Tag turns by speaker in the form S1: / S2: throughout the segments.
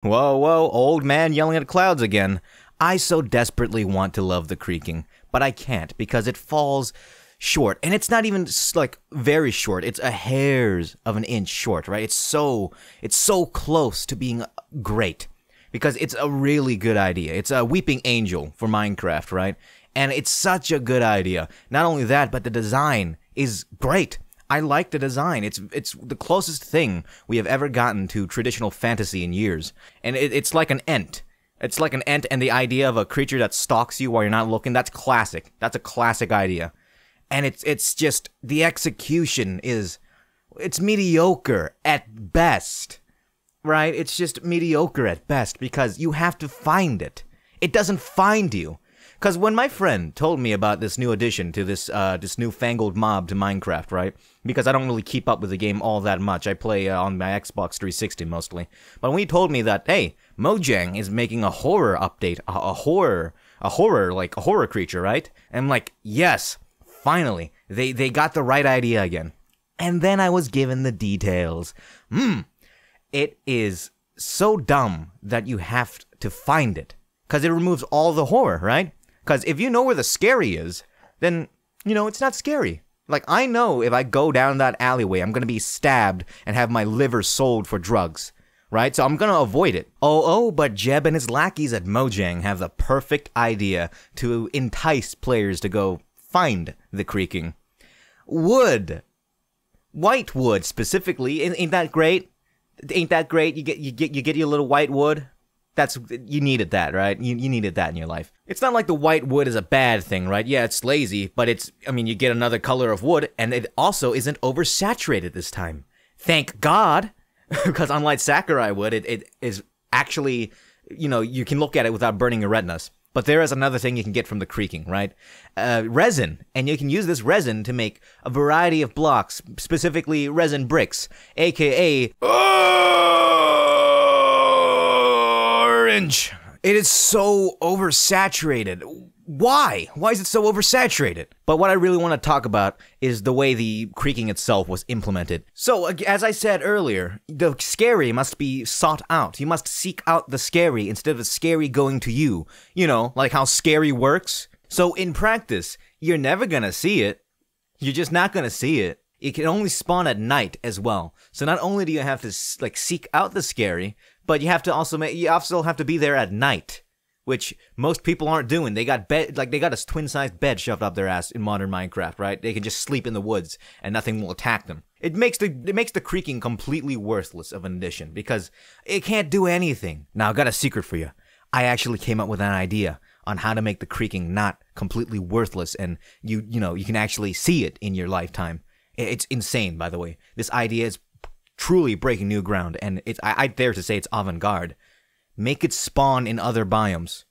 S1: Whoa, whoa, old man yelling at clouds again. I so desperately want to love the creaking, but I can't because it falls short. And it's not even like very short. It's a hair's of an inch short, right? It's so close to being great because it's a really good idea. It's a weeping angel for Minecraft, right? And it's such a good idea. Not only that, but the design is great. I like the design. It's the closest thing we have ever gotten to traditional fantasy in years. And it's like an Ent. It's like an Ent, and the idea of a creature that stalks you while you're not looking, that's classic. That's a classic idea. And it's just, the execution it's mediocre at best. Right? It's just mediocre at best because you have to find it. It doesn't find you. Because when my friend told me about this new addition to this newfangled mob to Minecraft, right? Because I don't really keep up with the game all that much. I play on my Xbox 360 mostly. But when he told me that, hey, Mojang is making a horror update, a horror creature, right? And I'm like, yes, finally, they got the right idea again. And then I was given the details. It is so dumb that you have to find it. Because it removes all the horror, right? Because if you know where the scary is, then, it's not scary. Like, I know if I go down that alleyway, I'm going to be stabbed and have my liver sold for drugs, right? So I'm going to avoid it. But Jeb and his lackeys at Mojang have the perfect idea to entice players to go find the creaking. Wood. White wood, specifically. Ain't that great? Ain't that great? You get your little white wood. You needed that, right? You needed that in your life. It's not like the white wood is a bad thing, right? Yeah, it's lazy, but you get another color of wood, and it also isn't oversaturated this time. Thank God! Because unlike Sakurai wood, it is actually, you can look at it without burning your retinas. But there is another thing you can get from the creaking, right? Resin. And you can use this resin to make a variety of blocks, specifically resin bricks, aka orange. It is so oversaturated. Why? Why is it so oversaturated? But what I really want to talk about is the way the creaking itself was implemented. So, as I said earlier, the scary must be sought out. You must seek out the scary instead of the scary going to you. Like how scary works. So, in practice, you're never gonna see it. You're just not gonna see it. It can only spawn at night as well. So not only do you have to seek out the scary, but you also have to be there at night, which most people aren't doing. They got a twin-sized bed shoved up their ass in modern Minecraft, right? They can just sleep in the woods and nothing will attack them. It makes the creaking completely worthless of an addition because it can't do anything. Now, I got a secret for you. I actually came up with an idea on how to make the creaking not completely worthless, and you can actually see it in your lifetime. It's insane, by the way. This idea is truly breaking new ground, and I dare to say it's avant-garde. Make it spawn in other biomes.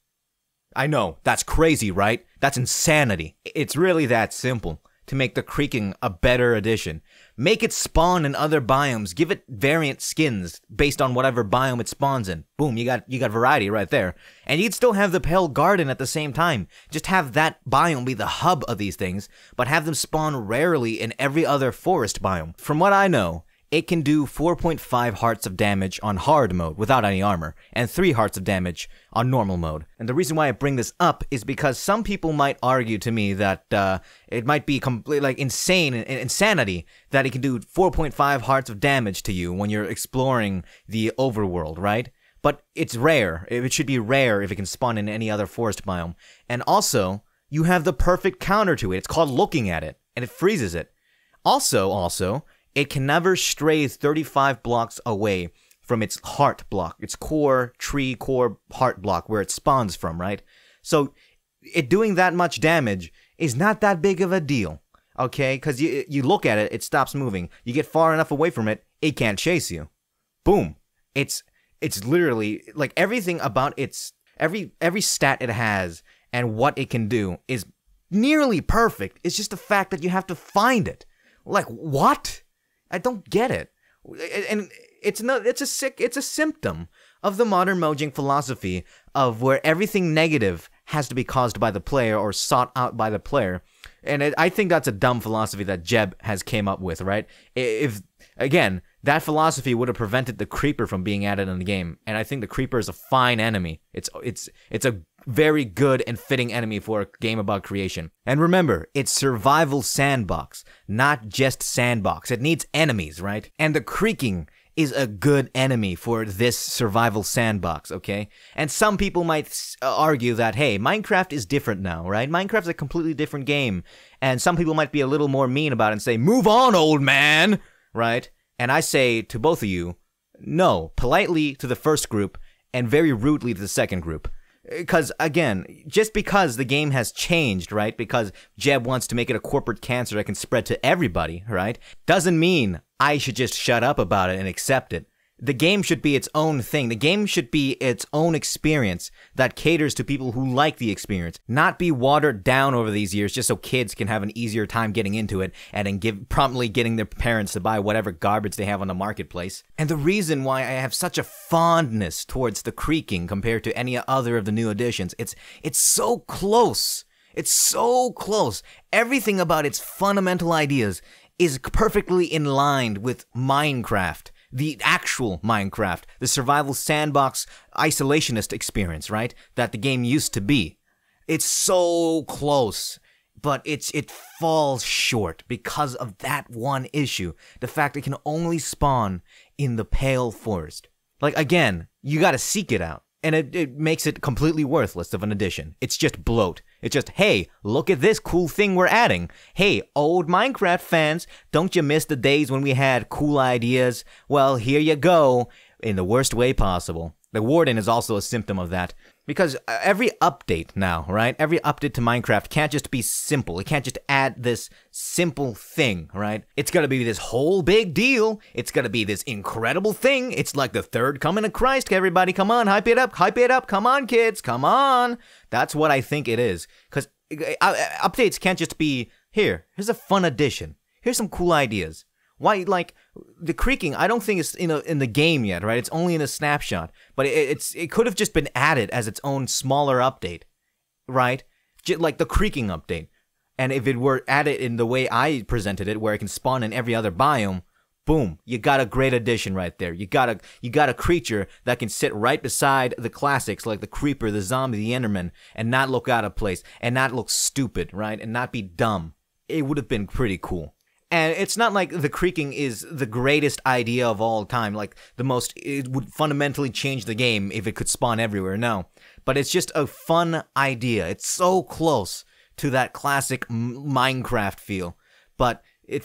S1: I know, that's crazy, right? That's insanity. It's really that simple to make the creaking a better addition. Make it spawn in other biomes. Give it variant skins based on whatever biome it spawns in. Boom, you got variety right there. And you'd still have the Pale Garden at the same time. Just have that biome be the hub of these things, but have them spawn rarely in every other forest biome. From what I know, it can do 4.5 hearts of damage on hard mode without any armor, and 3 hearts of damage on normal mode. And the reason why I bring this up is because some people might argue to me that it might be completely insanity that it can do 4.5 hearts of damage to you when you're exploring the overworld, right? But it's rare. It should be rare if it can spawn in any other forest biome. And also, you have the perfect counter to it. It's called looking at it, and it freezes it. Also, it can never stray 35 blocks away from its heart block, its core heart block where it spawns from, right? So it doing that much damage is not that big of a deal, okay? Because you look at it, it stops moving. You get far enough away from it, it can't chase you. Boom. It's literally, like, everything about every stat it has and what it can do is nearly perfect. It's just the fact that you have to find it. Like, what? I don't get it. And it's a symptom of the modern Mojang philosophy of where everything negative has to be caused by the player or sought out by the player. And I think that's a dumb philosophy that Jeb has came up with, right? If, again, That philosophy would have prevented the creeper from being added in the game, and I think the creeper is a fine enemy. It's a very good and fitting enemy for a game about creation. And remember, it's survival sandbox, not just sandbox. It needs enemies, right? And the creaking is a good enemy for this survival sandbox, okay? And some people might argue that, hey, Minecraft is different now, right? Minecraft's a completely different game. And some people might be a little more mean about it and say, move on, old man, right? And I say to both of you, no, politely to the first group and very rudely to the second group. Because, again, just because the game has changed, right, because Jeb wants to make it a corporate cancer that can spread to everybody, right, doesn't mean I should just shut up about it and accept it. The game should be its own thing. The game should be its own experience that caters to people who like the experience, not be watered down over these years just so kids can have an easier time getting into it and then promptly getting their parents to buy whatever garbage they have on the marketplace. And the reason why I have such a fondness towards the creaking compared to any other of the new additions, it's so close. It's so close. Everything about its fundamental ideas is perfectly in line with Minecraft. The actual Minecraft, the survival sandbox isolationist experience, right? That the game used to be. It's so close, but it falls short because of that one issue. The fact it can only spawn in the Pale Forest. Like, again, you gotta seek it out. And it makes it completely worthless of an addition. It's just bloat. It's just, hey, look at this cool thing we're adding. Hey, old Minecraft fans, don't you miss the days when we had cool ideas? Well, here you go, in the worst way possible. The Warden is also a symptom of that. Because every update now, right? Every update to Minecraft can't just be simple. It can't just add this simple thing, right? It's gotta be this whole big deal. It's gotta be this incredible thing. It's like the third coming of Christ. Everybody, come on, hype it up, hype it up. Come on, kids, come on. That's what I think it is. Because updates can't just be, here's a fun addition. Here's some cool ideas. Why, like, the creaking, I don't think it's in the game yet, right? It's only in a snapshot. But it could have just been added as its own smaller update, right? Like the creaking update. And if it were added in the way I presented it, where it can spawn in every other biome, boom, you got a great addition right there. You got a creature that can sit right beside the classics like the creeper, the zombie, the enderman, and not look out of place, and not look stupid, right? And not be dumb. It would have been pretty cool. And it's not like the creaking is the greatest idea of all time, like it would fundamentally change the game if it could spawn everywhere, no. But it's just a fun idea. It's so close to that classic Minecraft feel. But it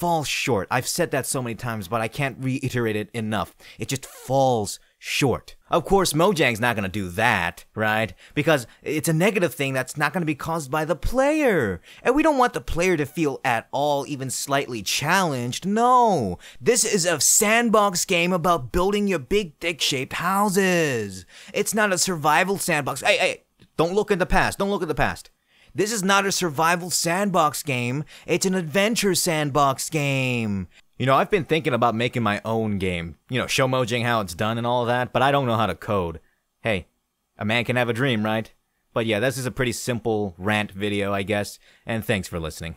S1: falls short. I've said that so many times, but I can't reiterate it enough. It just falls short. Of course, Mojang's not gonna do that, right? Because it's a negative thing that's not gonna be caused by the player. And we don't want the player to feel at all even slightly challenged. No. This is a sandbox game about building your big dick-shaped houses. It's not a survival sandbox. Hey, don't look in the past. Don't look at the past. This is not a survival sandbox game. It's an adventure sandbox game. You know, I've been thinking about making my own game. You know, show Mojang how it's done and all of that, but I don't know how to code. Hey, a man can have a dream, right? But yeah, this is a pretty simple rant video, I guess, and thanks for listening.